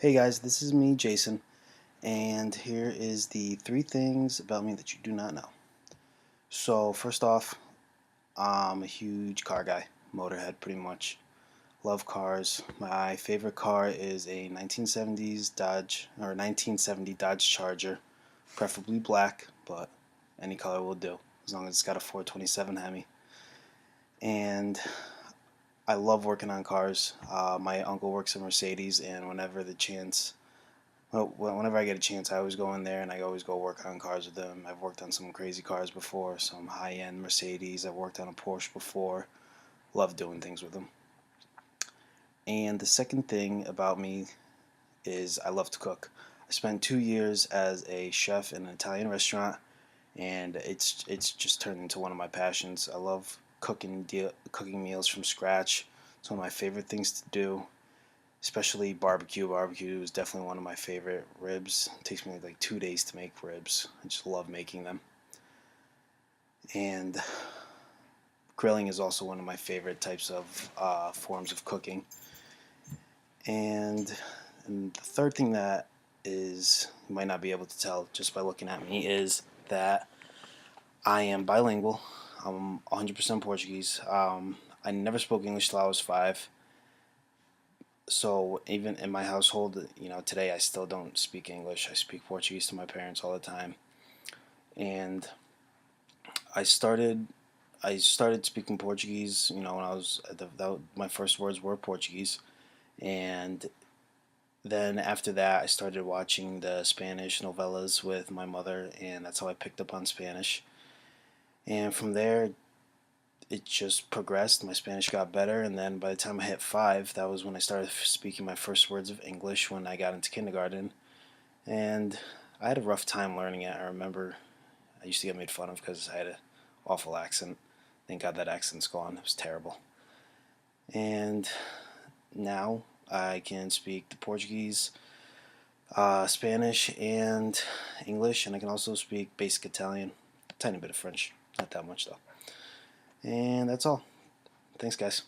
Hey guys, this is me, Jason, and here is the 3 things about me that you do not know. So, first off, I'm a huge car guy, motorhead pretty much. Love cars. My favorite car is a 1970s Dodge or 1970 Dodge Charger, preferably black, but any color will do as long as it's got a 427 Hemi. And I love working on cars. My uncle works at Mercedes, and whenever I get a chance, I always go in there and I always go work on cars with them. I've worked on some crazy cars before, some high-end Mercedes. I've worked on a Porsche before. Love doing things with them. And the second thing about me is I love to cook. I spent 2 years as a chef in an Italian restaurant, and it's just turned into one of my passions. I love cooking meals from scratch. It's one of my favorite things to do, especially barbecue. Barbecue is definitely one of my favorite. Ribs, it takes me like 2 days to make ribs. I just love making them. And grilling is also one of my favorite types of forms of cooking. And the third thing that is, you might not be able to tell just by looking at me, is that I am bilingual. I'm 100% Portuguese. I never spoke English till I was 5. So even in my household, today I still don't speak English. I speak Portuguese to my parents all the time. And I started I started speaking Portuguese, when I was my first words were Portuguese. And then after that, I started watching the Spanish novellas with my mother, and that's how I picked up on Spanish. And from there, it just progressed. My Spanish got better, and then by the time I hit 5, that was when I started speaking my first words of English when I got into kindergarten. And I had a rough time learning it. I remember I used to get made fun of because I had an awful accent. Thank God that accent's gone. It was terrible. And now I can speak the Portuguese, Spanish, and English, and I can also speak basic Italian, a tiny bit of French. Not that much though. And that's all. Thanks, guys.